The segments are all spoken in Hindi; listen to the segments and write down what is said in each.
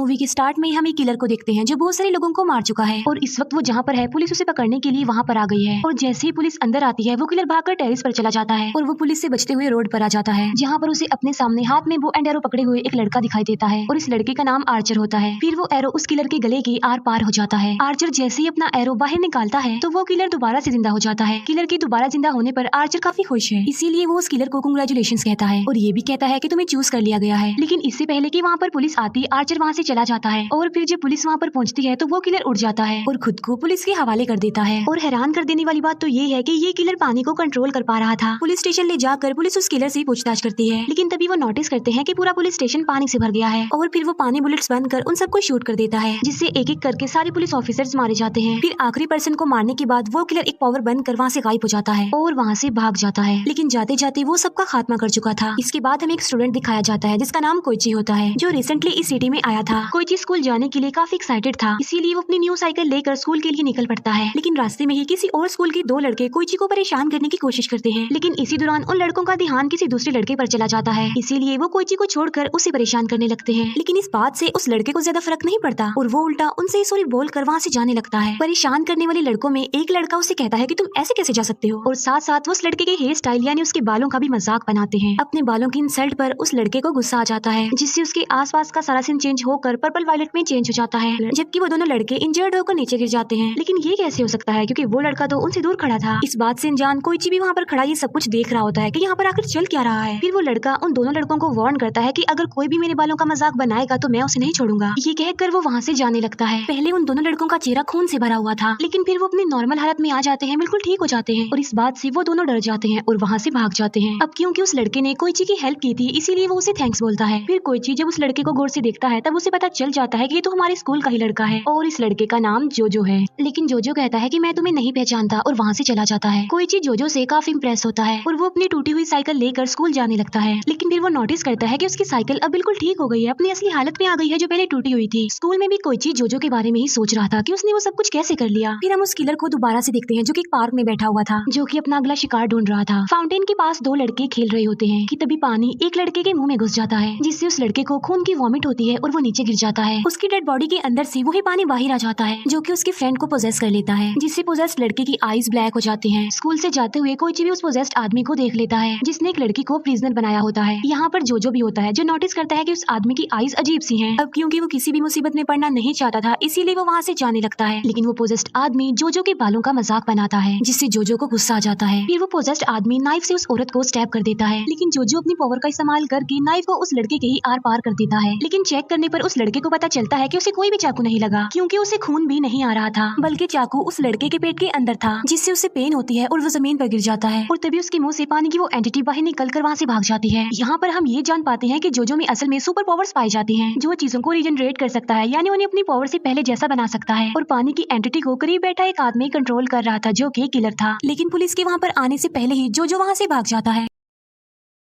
मूवी के स्टार्ट में हम एक किलर को देखते हैं जो बहुत सारे लोगों को मार चुका है और इस वक्त वो जहाँ पर है पुलिस उसे पकड़ने के लिए वहाँ पर आ गई है। और जैसे ही पुलिस अंदर आती है वो किलर भागकर टेरेस पर चला जाता है और वो पुलिस से बचते हुए रोड पर आ जाता है, जहाँ पर उसे अपने सामने हाथ में वो एंड एरो पकड़े हुए एक लड़का दिखाई देता है और इस लड़के का नाम आर्चर होता है। फिर वो एरो उस किलर के गले के आर पार हो जाता है। आर्चर जैसे ही अपना एरो बाहर निकालता है तो वो किलर दोबारा से जिंदा हो जाता है। किलर के दोबारा जिंदा होने पर आर्चर काफी खुश है, इसीलिए वो उस किलर को कांग्रेचुलेशंस कहता है और ये भी कहता है कि तुम्हें चूज कर लिया गया है। लेकिन इससे पहले कि वहाँ पर पुलिस आती, आर्चर वहाँ से चला जाता है और फिर जब पुलिस वहाँ पर पहुँचती है तो वो किलर उड़ जाता है और खुद को पुलिस के हवाले कर देता है। और हैरान कर देने वाली बात तो ये है कि ये किलर पानी को कंट्रोल कर पा रहा था। पुलिस स्टेशन ले जाकर पुलिस उस किलर से पूछताछ करती है, लेकिन तभी वो नोटिस करते हैं कि पूरा पुलिस स्टेशन पानी से भर गया है और फिर वो पानी बुलेट्स बंद कर उन सबको शूट कर देता है, जिससे एक एक करके सारे पुलिस ऑफिसर्स मारे जाते हैं। फिर आखिरी पर्सन को मारने के बाद वो किलर एक पावर बंद कर वहाँ से गायब हो जाता है और वहाँ से भाग जाता है। लेकिन जाते जाते वो सबका खात्मा कर चुका था। इसके बाद हमें एक स्टूडेंट दिखाया जाता है जिसका नाम कोइची होता है, जो रिसेंटली इस सिटी में आया था। कोइची स्कूल जाने के लिए काफी एक्साइटेड था, इसीलिए वो अपनी न्यू साइकिल लेकर स्कूल के लिए निकल पड़ता है। लेकिन रास्ते में ही किसी और स्कूल के दो लड़के कोइची को परेशान करने की कोशिश करते हैं, लेकिन इसी दौरान उन लड़कों का ध्यान किसी दूसरे लड़के पर चला जाता है, इसीलिए वो कोइची को छोड़कर उसे परेशान करने लगते हैं। लेकिन इस बात से उस लड़के को ज्यादा फर्क नहीं पड़ता और वो उल्टा उनसे सॉरी बोलकर वहाँ से जाने लगता है। परेशान करने वाले लड़कों में एक लड़का उसे कहता है कि तुम ऐसे कैसे जा सकते हो, और साथ साथ वो उस लड़के के हेयर स्टाइल यानी उसके बालों का भी मजाक बनाते हैं। अपने बालों की इंसल्ट पर उस लड़के को गुस्सा आ जाता है, जिससे उसके आसपास का सारा सीन चेंज होकर पर्पल वायलेट में चेंज हो जाता है, जबकि वो दोनों लड़के इंजर्ड होकर नीचे गिर जाते हैं। लेकिन ये कैसे हो सकता है, क्योंकि वो लड़का तो उनसे दूर खड़ा था। इस बात से अनजान कोइची भी वहाँ पर खड़ा ये सब कुछ देख रहा होता है कि यहाँ पर आखिर चल क्या रहा है। फिर वो लड़का उन दोनों लड़कों को वार्न करता है कि अगर कोई भी मेरे बालों का मजाक बनाएगा तो मैं उसे नहीं छोड़ूंगा। ये कहकर वो वहाँ से जाने लगता है। पहले उन दोनों लड़कों का चेहरा खून से भरा हुआ था, लेकिन फिर वो अपनी नॉर्मल हालत में आ जाते हैं, बिल्कुल ठीक हो जाते हैं और इस बात से वो दोनों डर जाते हैं और वहाँ से भाग जाते हैं। अब क्योंकि उस लड़के ने कोइची की हेल्प की थी, इसीलिए वो उसे थैंक्स बोलता है। फिर कोइची जब उस लड़के को गौर से देखता है तब उसे पता चल जाता है कि ये तो हमारे स्कूल का ही लड़का है और इस लड़के का नाम जोजो है। लेकिन जोजो कहता है कि मैं तुम्हें नहीं पहचानता और वहाँ से चला जाता है। कोइची जोजो से काफी इंप्रेस होता है और वो अपनी टूटी हुई साइकिल लेकर स्कूल जाने लगता है। लेकिन फिर वो नोटिस करता है कि उसकी साइकिल अब बिल्कुल ठीक हो गई है, अपनी असली हालत में आ गई है जो पहले टूटी हुई थी। स्कूल में भी कोइची जोजो के बारे में ही सोच रहा था कि उसने वो सब कुछ कैसे कर लिया। फिर हम उस किलर को दोबारा से देखते हैं जो कि एक पार्क में बैठा हुआ था, जो कि अपना अगला शिकार ढूंढ रहा था। फाउंटेन के पास दो लड़के खेल रहे होते हैं कि तभी पानी एक लड़के के मुंह में घुस जाता है, जिससे उस लड़के को खून की वॉमिट होती है और वो नीचे गिर जाता है। उसकी डेड बॉडी के अंदर से वही पानी बाहर आ जाता है, जो कि उसके फ्रेंड को पोजेस कर लेता है, जिससे पोजेस्ड लड़के की आईज ब्लैक हो जाती हैं। स्कूल से जाते हुए कोइची भी उस पोजेस्ड आदमी को देख लेता है जिसने एक लड़की को प्रिजनर बनाया होता है। यहाँ पर जोजो भी होता है जो नोटिस करता है कि उस आदमी की आईज अजीब सी हैं। अब क्योंकि वो किसी भी मुसीबत में पड़ना नहीं चाहता था, इसीलिए वो वहाँ से जाने लगता है। लेकिन वो पोजेस्ड आदमी जोजो के बालों का मजाक बनाता है, जिससे जोजो को गुस्सा आ जाता है। फिर वो पोजेस्ड आदमी नाइफ से उस औरत को स्टैब कर देता है, लेकिन जोजो अपनी पावर का इस्तेमाल करके नाइफ को उस लड़के के ही आर पार कर देता है। लेकिन चेक करने पर उस लड़के को पता चलता है कि उसे कोई भी चाकू नहीं लगा, क्योंकि उसे खून भी नहीं आ रहा था, बल्कि चाकू उस लड़के के पेट के अंदर था, जिससे उसे पेन होती है और वो जमीन पर गिर जाता है। और तभी उसके मुंह से पानी की वो एंटिटी बाहर निकलकर वहाँ से भाग जाती है। यहाँ पर हम ये जान पाते हैं कि जोजो में असल में सुपर पावर्स पाई जाती हैं, जो चीजों को रीजनरेट कर सकता है, यानी उन्हें अपनी पावर से पहले जैसा बना सकता है। और पानी की एंटिटी को करीब बैठा एक आदमी कंट्रोल कर रहा था, जो कि किलर था। लेकिन पुलिस के वहाँ पर आने से पहले ही जोजो वहाँ से भाग जाता है।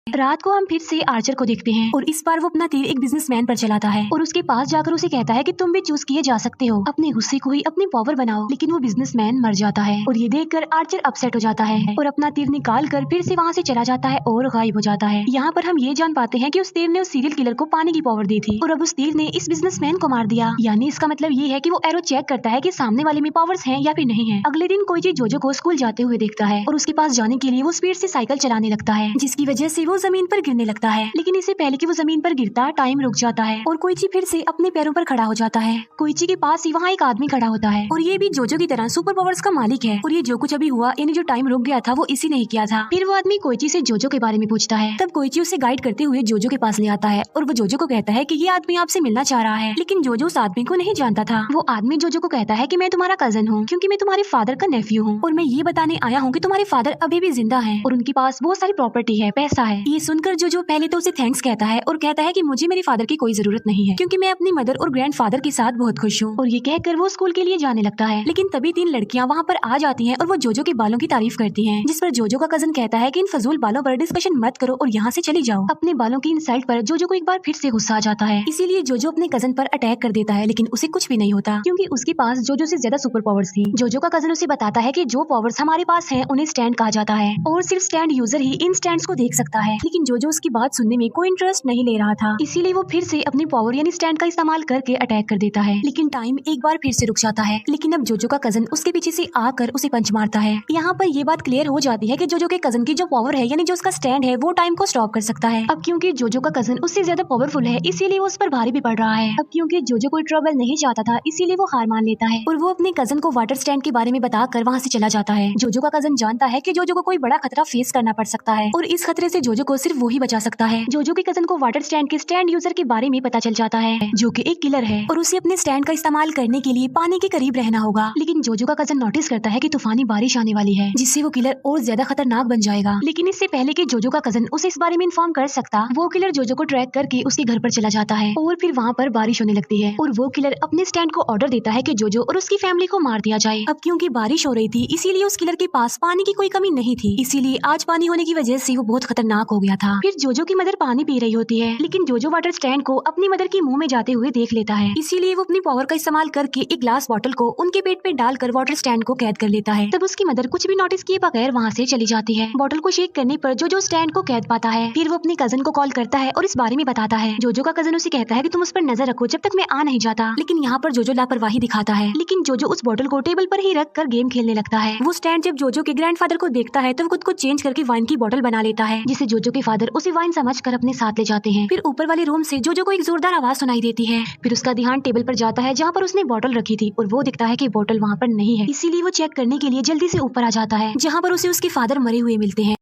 रात को हम फिर से आर्चर को देखते हैं और इस बार वो अपना तीर एक बिजनेसमैन पर चलाता है और उसके पास जाकर उसे कहता है कि तुम भी चूज किए जा सकते हो, अपने गुस्से को ही अपनी पावर बनाओ। लेकिन वो बिजनेसमैन मर जाता है और ये देखकर आर्चर अपसेट हो जाता है और अपना तीर निकाल कर फिर से वहाँ से चला जाता है और गायब हो जाता है। यहाँ पर हम ये जान पाते हैं कि उस तीर ने उस सीरियल किलर को पानी की पावर दी थी और अब उस तीर ने इस बिजनेसमैन को मार दिया। यानी इसका मतलब ये है कि वो एरो चेक करता है कि सामने वाले में पावर्स हैं या फिर नहीं है। अगले दिन कोइची जोजो को स्कूल जाते हुए देखता है और उसके पास जाने के लिए वो स्पीड से साइकिल चलाने लगता है, जिसकी वजह से वो जमीन पर गिरने लगता है। लेकिन इससे पहले कि वो जमीन पर गिरता, टाइम रुक जाता है और कोइची फिर से अपने पैरों पर खड़ा हो जाता है। कोइची के पास ही वहाँ एक आदमी खड़ा होता है और ये भी जोजो की तरह सुपर पावर्स का मालिक है और ये जो कुछ अभी हुआ, यानी जो टाइम रुक गया था, वो इसी ने किया था। फिर वो आदमी कोइची से जोजो के बारे में पूछता है। तब कोइची उसे गाइड करते हुए जोजो के पास ले आता है और वो जोजो को कहता है कि ये आदमी आपसे मिलना चाह रहा है। लेकिन जोजो उस आदमी को नहीं जानता था। वो आदमी जोजो को कहता है कि मैं तुम्हारा कजन हूँ, क्योंकि मैं तुम्हारे फादर का नेफ्यू हूँ और मैं ये बताने आया हूँ कि तुम्हारे फादर अभी भी जिंदा है और उनके पास बहुत सारी प्रॉपर्टी है, पैसा है। ये सुनकर जोजो पहले तो उसे थैंक्स कहता है और कहता है कि मुझे मेरे फादर की कोई जरूरत नहीं है, क्योंकि मैं अपनी मदर और ग्रैंडफादर के साथ बहुत खुश हूँ। और ये कहकर वो स्कूल के लिए जाने लगता है। लेकिन तभी तीन लड़कियाँ वहाँ पर आ जाती हैं और वो जोजो के बालों की तारीफ करती हैं, जिस पर जोजो का कजन कहता है कि इन फजूल बालों पर डिस्कशन मत करो और यहाँ से चली जाओ। अपने बालों की इंसल्ट पर जोजो को एक बार फिर से गुस्सा आ जाता है, इसीलिए जोजो अपने कजन पर अटैक कर देता है, लेकिन उसे कुछ भी नहीं होता, क्योंकि उसके पास जोजो से ज्यादा सुपर पावर्स थी। जोजो का कजन उसे बताता है कि जो पावर्स हमारे पास हैं उन्हें स्टैंड कहा जाता है और सिर्फ स्टैंड यूजर ही इन स्टैंड्स को देख सकता है। है, लेकिन जोजो उसकी बात सुनने में कोई इंटरेस्ट नहीं ले रहा था। इसीलिए वो फिर से अपनी पावर यानी स्टैंड का इस्तेमाल करके अटैक कर देता है, लेकिन टाइम एक बार फिर से रुक जाता है। लेकिन अब जोजो का कजन उसके पीछे से आकर उसे पंच मारता है। यहाँ पर ये बात क्लियर हो जाती है कि जोजो के कजन की जो पावर है यानी जो उसका स्टैंड है वो टाइम को स्टॉप कर सकता है। अब क्योंकि जोजो का कजन उससे ज्यादा पावरफुल है इसीलिए वो उस पर भारी भी पड़ रहा है। अब क्योंकि जोजो कोई ट्रबल नहीं चाहता था इसीलिए वो हार मान लेता है और वो अपने कजन को वाटर स्टैंड के बारे में बताकर वहाँ से चला जाता है। जोजो का कजन जानता है कि जोजो को कोई बड़ा खतरा फेस करना पड़ सकता है और इस खतरे से जोजो को सिर्फ वो ही बचा सकता है। जोजो के कजन को वाटर स्टैंड के स्टैंड यूजर के बारे में पता चल जाता है जो कि एक किलर है और उसे अपने स्टैंड का इस्तेमाल करने के लिए पानी के करीब रहना होगा। लेकिन जोजो का कजन नोटिस करता है कि तूफानी बारिश आने वाली है जिससे वो किलर और ज्यादा खतरनाक बन जाएगा। लेकिन इससे पहले कि जोजो का कजन उसे इस बारे में इन्फॉर्म कर सकता, वो किलर जोजो को ट्रैक करके उसके घर पर चला जाता है और फिर वहाँ पर बारिश होने लगती है और वो किलर अपने स्टैंड को ऑर्डर देता है कि जोजो और उसकी फैमिली को मार दिया जाए। अब क्योंकि बारिश हो रही थी इसीलिए उस किलर के पास पानी की कोई कमी नहीं थी, इसीलिए आज पानी होने की वजह से वो बहुत खतरनाक हो गया था। फिर जोजो की मदर पानी पी रही होती है लेकिन जोजो वाटर स्टैंड को अपनी मदर के मुंह में जाते हुए देख लेता है, इसीलिए वो अपनी पावर का इस्तेमाल करके एक ग्लास बॉटल को उनके पेट पे डालकर वाटर स्टैंड को कैद कर लेता है। तब उसकी मदर कुछ भी नोटिस किए बगैर वहाँ से चली जाती है। बॉटल को शेक करने पर जोजो स्टैंड को कैद पाता है। फिर वो अपने कजन को कॉल करता है और इस बारे में बताता है। जोजो का कजन उसे कहता है कि तुम उस पर नजर रखो जब तक मैं आ नहीं जाता, लेकिन यहाँ पर जोजो लापरवाही दिखाता है। लेकिन जोजो उस बॉटल को टेबल पर ही रख कर गेम खेलने लगता है। वो स्टैंड जब जोजो के ग्रैंडफादर को देखता है तो वो खुद को चेंज करके वाइन की बोतल बना लेता है, जिसे जोजो के फादर उसे वाइन समझकर अपने साथ ले जाते हैं। फिर ऊपर वाले रूम से जोजो को एक जोरदार आवाज सुनाई देती है। फिर उसका ध्यान टेबल पर जाता है जहाँ पर उसने बोतल रखी थी और वो दिखता है कि बोतल वहाँ पर नहीं है, इसीलिए वो चेक करने के लिए जल्दी से ऊपर आ जाता है जहाँ पर उसे उसके फादर मरे हुए मिलते हैं।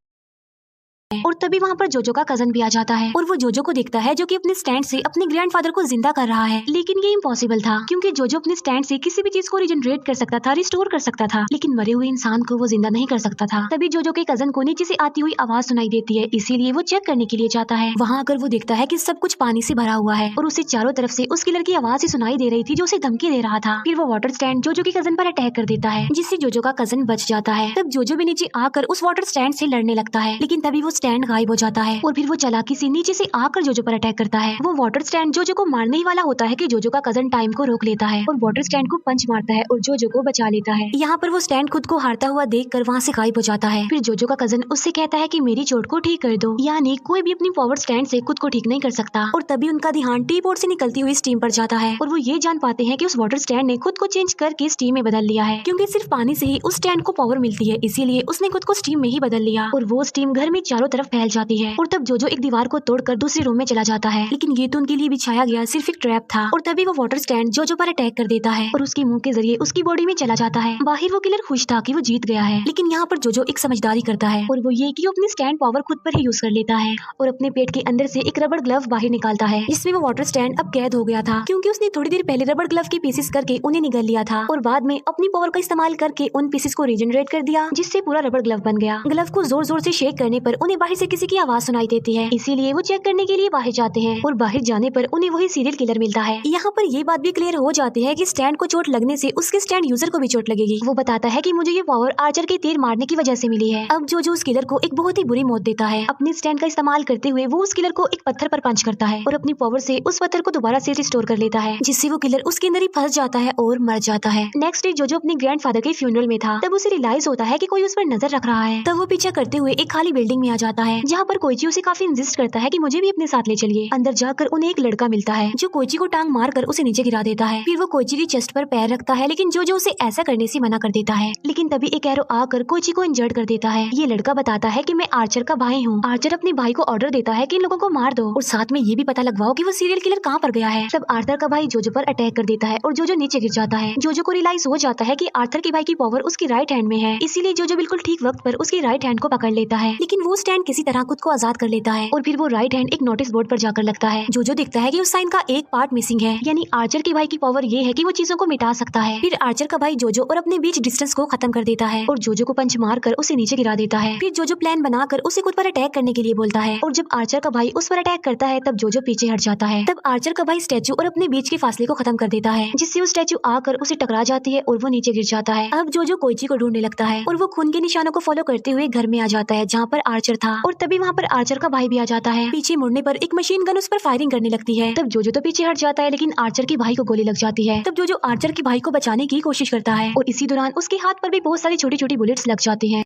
और तभी वहाँ पर जोजो का कजन भी आ जाता है और वो जोजो को देखता है जो कि अपने स्टैंड से अपने ग्रैंडफादर को जिंदा कर रहा है। लेकिन ये इम्पॉसिबल था क्योंकि जोजो अपने स्टैंड से किसी भी चीज को रिजनरेट कर सकता था, रिस्टोर कर सकता था, लेकिन मरे हुए इंसान को वो जिंदा नहीं कर सकता था। तभी जोजो के कजन को नीचे से आती हुई आवाज सुनाई देती है, इसीलिए वो चेक करने के लिए जाता है। वहाँ आकर वो देखता है कि सब कुछ पानी से भरा हुआ है और उसे चारों तरफ से उस किलर की आवाज ही सुनाई दे रही थी जो उसे धमकी दे रहा था। फिर वो वाटर स्टैंड जोजो के कजन पर अटैक कर देता है जिससे जोजो का कजन बच जाता है। तब जोजो भी नीचे आकर उस वाटर स्टैंड से लड़ने लगता है, लेकिन तभी वो स्टैंड गायब हो जाता है और फिर वो चालाकी से नीचे से आकर जोजो पर अटैक करता है। वो वाटर स्टैंड जोजो को मारने ही वाला होता है कि जोजो का कजन टाइम को रोक लेता है और वाटर स्टैंड को पंच मारता है और जोजो को बचा लेता है। यहाँ पर वो स्टैंड खुद को हारता हुआ देखकर वहाँ से गायब हो जाता है। फिर जोजो का कजन उससे कहता है कि मेरी चोट को ठीक कर दो, यानी कोई भी अपनी पावर स्टैंड से खुद को ठीक नहीं कर सकता। और तभी उनका ध्यान टी पोट से निकलती हुई स्टीम पर जाता है और वो ये जान पाते हैं कि उस वाटर स्टैंड ने खुद को चेंज करके स्टीम में बदल लिया है, क्योंकि सिर्फ पानी से ही उस स्टैंड को पावर मिलती है, इसीलिए उसने खुद को स्टीम में ही बदल लिया और वो स्टीम घर में चारों तरफ फैल जाती है। और तब जोजो एक दीवार को तोड़कर दूसरे रूम में चला जाता है, लेकिन ये तो उनके लिए बिछाया गया सिर्फ एक ट्रैप था। और तभी वो वाटर स्टैंड जोजो पर अटैक कर देता है और उसके मुंह के जरिए उसकी बॉडी में चला जाता है। बाहर वो किलर खुश था कि वो जीत गया है, लेकिन यहाँ पर जोजो एक समझदारी करता है और वो ये कि वो अपनी स्टैंड पावर खुद पर ही यूज कर लेता है और अपने पेट के अंदर से एक रबड़ ग्लव बाहर निकालता है जिसमें वो वाटर स्टैंड अब कैद हो गया था, क्योंकि उसने थोड़ी देर पहले रबड़ ग्लव के पीसेस करके उन्हें निगल लिया था और बाद में अपनी पावर का इस्तेमाल करके उन पीसेस को रीजनरेट कर दिया, जिससे पूरा रबड़ ग्लव बन गया। ग्लव को जोर जोर से शेक करने पर उन्हें बाहर से किसी की आवाज सुनाई देती है, इसीलिए वो चेक करने के लिए बाहर जाते हैं और बाहर जाने पर उन्हें वही सीरियल किलर मिलता है। यहाँ पर ये बात भी क्लियर हो जाती है कि स्टैंड को चोट लगने से उसके स्टैंड यूजर को भी चोट लगेगी। वो बताता है कि मुझे ये पावर आर्चर के तीर मारने की वजह से मिली है। अब जोजो उस किलर को एक बहुत ही बुरी मौत देता है। अपने स्टैंड का इस्तेमाल करते हुए वो उस किलर को एक पत्थर पर पंच करता है और अपनी पावर से उस पत्थर को दोबारा से रिस्टोर कर लेता है, जिससे वो किलर उसके अंदर ही फंस जाता है और मर जाता है। नेक्स्ट डे जोजो अपने ग्रैंडफादर के फ्यूनरल में था, तब उसे रियलाइज होता है कि कोई उस पर नजर रख रहा है। तब वो पीछा करते हुए एक खाली बिल्डिंग में आ जाता है जहाँ पर कोइची उसे काफी इंसिस्ट करता है कि मुझे भी अपने साथ ले चलिए। अंदर जाकर उन्हें एक लड़का मिलता है जो कोइची को टांग मारकर उसे नीचे गिरा देता है। फिर वो कोइची की चेस्ट पर पैर रखता है, लेकिन जोजो उसे ऐसा करने से मना कर देता है। लेकिन तभी एक एरो आकर कोइची को इंजर्ड कर देता है। ये लड़का बताता है कि मैं आर्चर का भाई हूँ। आर्चर अपने भाई को ऑर्डर देता है कि इन लोगों को मार दो और साथ में ये भी पता लगवाओ कि वो सीरियल किलर कहाँ पर गया है। तब आर्थर का भाई जोजो पर अटैक कर देता है और जोजो नीचे गिर जाता है। जोजो को रियलाइज हो जाता है कि आर्थर के भाई की पावर उसकी राइट हैंड में है, इसीलिए जोजो बिल्कुल ठीक वक्त पर उसकी राइट हैंड को पकड़ लेता है। लेकिन वो स्टैंड किसी तरह खुद को आजाद कर लेता है और फिर वो राइट हैंड एक नोटिस बोर्ड पर जाकर लगता है। जोजो देखता है कि उस साइन का एक पार्ट मिसिंग है, यानी आर्चर के भाई की पावर ये है कि वो चीजों को मिटा सकता है। फिर आर्चर का भाई जोजो और अपने बीच डिस्टेंस को खत्म कर देता है और जोजो को पंच मारकर उसे नीचे गिरा देता है। फिर जोजो प्लान बनाकर उसे खुद पर अटैक करने के लिए बोलता है और जब आर्चर का भाई उस पर अटैक करता है तब जोजो पीछे हट जाता है। तब आर्चर का भाई स्टैचू और अपने बीच के फासले को खत्म कर देता है, जिससे वो स्टैचू आकर उसे टकरा जाती है और वो नीचे गिर जाता है। अब जोजो कोइची को ढूंढने लगता है और वो खून के निशानों को फॉलो करते हुए घर में आ जाता है जहाँ पर आर्चर था और तभी वहाँ पर आर्चर का भाई भी आ जाता है। पीछे मुड़ने पर एक मशीन गन उस पर फायरिंग करने लगती है। तब जोजो तो पीछे हट जाता है, लेकिन आर्चर के भाई को गोली लग जाती है। तब जोजो आर्चर के भाई को बचाने की कोशिश करता है और इसी दौरान उसके हाथ पर भी बहुत सारी छोटी छोटी बुलेट्स लग जाती हैं।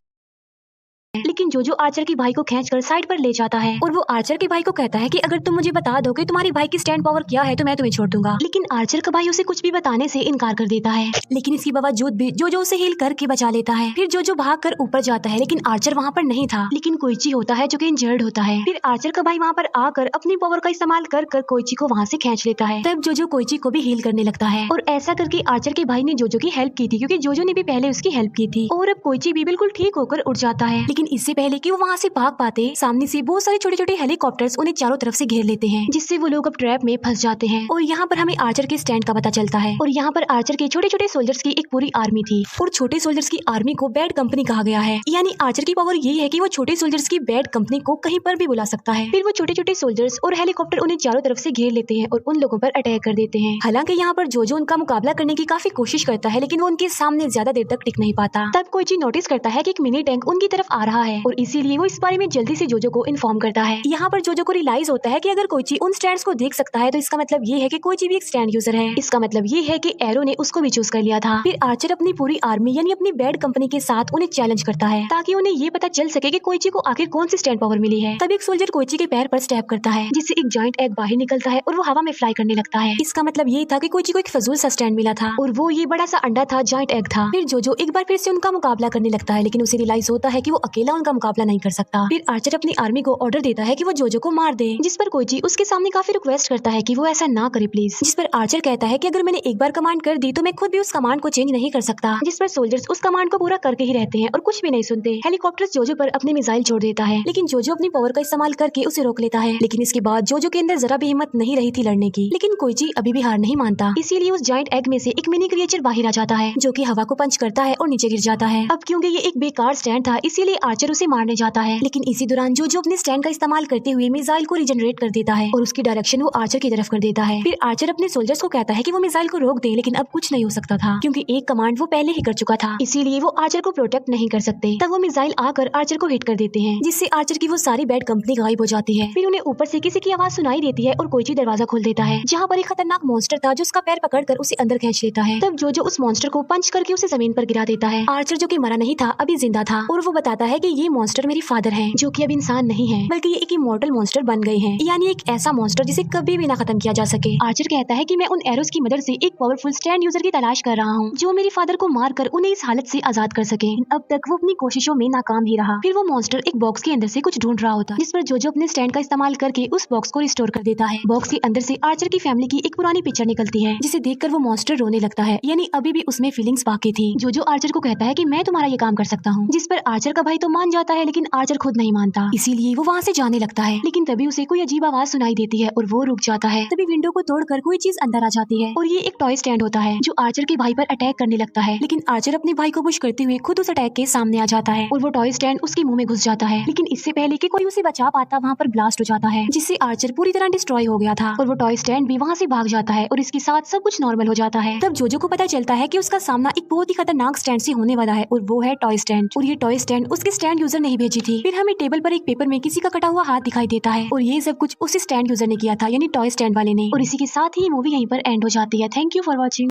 लेकिन लेकिन जोजो आर्चर के भाई को खींचकर साइड पर ले जाता है और वो आर्चर के भाई को कहता है कि अगर तुम मुझे बता दो कि तुम्हारे भाई की स्टैंड पावर क्या है तो मैं तुम्हें छोड़ दूंगा। लेकिन आर्चर का भाई उसे कुछ भी बताने से इनकार कर देता है, लेकिन इसके बावजूद भी जोजो उसे हील करके बचा लेता है। फिर जोजो भागकर ऊपर जाता है, लेकिन आर्चर वहाँ पर नहीं था, लेकिन कोइची होता है जो कि इंजर्ड होता है। फिर आर्चर का भाई वहाँ पर आकर अपनी पावर का इस्तेमाल कर कोइची को वहाँ से खींच लेता है। तब जोजो कोइची को भी हील करने लगता है और ऐसा करके आर्चर के भाई ने जोजो की हेल्प की थी, क्योंकि जोजो ने भी पहले उसकी हेल्प की थी। और अब कोइची भी बिल्कुल ठीक होकर उठ जाता है, लेकिन इससे पहले कि वो वहाँ से भाग पाते, सामने से बहुत सारे छोटे छोटे हेलीकॉप्टर्स उन्हें चारों तरफ से घेर लेते हैं, जिससे वो लोग अब ट्रैप में फंस जाते हैं। और यहाँ पर हमें आर्चर के स्टैंड का पता चलता है और यहाँ पर आर्चर के छोटे छोटे सोल्जर्स की एक पूरी आर्मी थी और छोटे सोल्जर्स की आर्मी को बैड कंपनी कहा गया है। यानी आर्चर की पावर यही है कि वो छोटे सोल्जर्स की बैड कंपनी को कहीं पर भी बुला सकता है। फिर वो छोटे छोटे सोल्जर्स और हेलीकॉप्टर उन्हें चारों तरफ से घेर लेते हैं और उन लोगों पर अटैक कर देते हैं। हालांकि यहाँ पर जोजो उनका मुकाबला करने की काफी कोशिश करता है, लेकिन वो उनके सामने ज्यादा देर तक टिक नहीं पाता। तब कोइची नोटिस करता है कि एक मिनी टैंक उनकी तरफ आ रहा है और इसीलिए वो इस बारे में जल्दी से जोजो को इन्फॉर्म करता है। यहाँ पर जोजो को रियलाइज होता है कि अगर कोइची उन स्टैंड्स को देख सकता है तो इसका मतलब ये है कि कोइची भी एक स्टैंड यूजर है। इसका मतलब ये है कि एरो ने उसको भी चूज कर लिया था। फिर आर्चर अपनी पूरी आर्मी यानी अपनी बैड कंपनी के साथ उन्हें चैलेंज करता है ताकि उन्हें ये पता चल सके कि कोइची को आखिर कौन सी स्टैंड पावर मिली है। तब एक सोल्जर कोइची के पैर पर स्टैब करता है, जिससे एक जॉइंट एग बाहर निकलता है और वो हवा में फ्लाई करने लगता है। इसका मतलब ये था कि कोइची को एक फजूल सा स्टैंड मिला था और वो ये बड़ा सा अंडा था, जॉइंट एग था। फिर जोजो एक बार फिर से उनका मुकाबला करने लगता है, लेकिन उसे रियलाइज होता है कि वो अकेला उनका मुकाबला नहीं कर सकता। फिर आर्चर अपनी आर्मी को ऑर्डर देता है कि वो जोजो को मार दे, जिस पर कोइची उसके सामने काफी रिक्वेस्ट करता है कि वो ऐसा ना करे प्लीज। जिस पर आर्चर कहता है कि अगर मैंने एक बार कमांड कर दी तो मैं खुद भी उस कमांड को चेंज नहीं कर सकता। जिस पर सोल्जर्स उस कमांड को पूरा करके ही रहते हैं और कुछ भी नहीं सुनते। हेलीकॉप्टर्स जोजो पर अपने मिसाइल छोड़ देता है, लेकिन जोजो अपनी पावर का इस्तेमाल करके उसे रोक लेता है। लेकिन इसके बाद जोजो के अंदर जरा भी हिम्मत नहीं रही थी लड़ने की, लेकिन कोइची अभी भी हार नहीं मानता। इसीलिए उस जॉइंट एग में से एक मिनी क्रिएचर बाहर आ जाता है जो कि हवा को पंच करता है और नीचे गिर जाता है। अब क्योंकि ये एक बेकार स्टैंड था इसीलिए आर्चर उसे मारने जाता है, लेकिन इसी दौरान जोजो अपने स्टैंड का इस्तेमाल करते हुए मिसाइल को रिजनरेट कर देता है और उसकी डायरेक्शन वो आर्चर की तरफ कर देता है। फिर आर्चर अपने सोल्जर्स को कहता है कि वो मिसाइल को रोक दे, लेकिन अब कुछ नहीं हो सकता था क्योंकि एक कमांड वो पहले ही कर चुका था, इसीलिए वो आर्चर को प्रोटेक्ट नहीं कर सकते। तब वो मिसाइल आकर आर्चर को हिट कर देते हैं, जिससे आर्चर की वो सारी बैड कंपनी गायब हो जाती है। फिर उन्हें ऊपर से किसी की आवाज सुनाई देती है और कोइची दरवाजा खोल देता है, जहाँ पर एक खतरनाक मॉन्स्टर था जो उसका पैर पकड़कर उसे अंदर खींच लेता है। तब जोजो उस मॉन्स्टर को पंच करके उसे जमीन पर गिरा देता है। आर्चर जो कि मरा नहीं था अभी जिंदा था और वो बताता है कि ये मॉन्स्टर मेरे फादर हैं, जो कि अब इंसान नहीं है बल्कि ये एक इमॉर्टल मॉन्स्टर बन गए हैं, यानी एक ऐसा मॉन्स्टर जिसे कभी भी ना खत्म किया जा सके। आर्चर कहता है कि मैं उन एरोस की मदद से एक पावरफुल स्टैंड यूजर की तलाश कर रहा हूँ जो मेरे फादर को मारकर उन्हें इस हालत से आजाद कर सके। अब तक वो अपनी कोशिशों में नाकाम ही रहा। फिर वो मॉन्स्टर एक बॉक्स के अंदर से कुछ ढूंढ रहा होता, जिस पर जोजो अपने स्टैंड का इस्तेमाल करके उस बॉक्स को रिस्टोर कर देता है। बॉक्स के अंदर से आर्चर की फैमिली की एक पुरानी पिक्चर निकलती है, जिसे देखकर वो मॉन्स्टर रोने लगता है, यानी अभी भी उसमें फीलिंग्स बाकी थी। जोजो आर्चर को कहता है कि मैं तुम्हारा ये काम कर सकता हूँ, जिस पर आर्चर का भाई तो मान जाता है, लेकिन आर्चर खुद नहीं मानता, इसीलिए वो वहाँ से जाने लगता है। लेकिन तभी उसे कोई अजीब आवाज सुनाई देती है और वो रुक जाता है। तभी विंडो को तोड़कर कोई चीज अंदर आ जाती है और ये एक टॉय स्टैंड होता है जो आर्चर के भाई पर अटैक करने लगता है, लेकिन आर्चर अपने भाई को पुश करते हुए खुद उस अटैक के सामने आ जाता है और वो टॉय स्टैंड उसके मुंह में घुस जाता है। लेकिन इससे पहले कि कोई उसे बचा पाता वहाँ पर ब्लास्ट हो जाता है, जिससे आर्चर पूरी तरह डिस्ट्रॉय हो गया था और वो टॉय स्टैंड भी वहाँ से भाग जाता है और इसके साथ सब कुछ नॉर्मल हो जाता है। तब जोजो को पता चलता है कि उसका सामना एक बहुत ही खतरनाक स्टैंड से होने वाला है और वो है टॉय स्टैंड, और ये टॉय स्टैंड उसके स्टैंड यूजर नहीं भेजी थी। फिर हमें टेबल पर एक पेपर में किसी का कटा हुआ हाथ दिखाई देता है और ये सब कुछ उसी स्टैंड यूजर ने किया था, यानी टॉय स्टैंड वाले ने। और इसी के साथ ही मूवी यहीं पर एंड हो जाती है। Thank you for watching.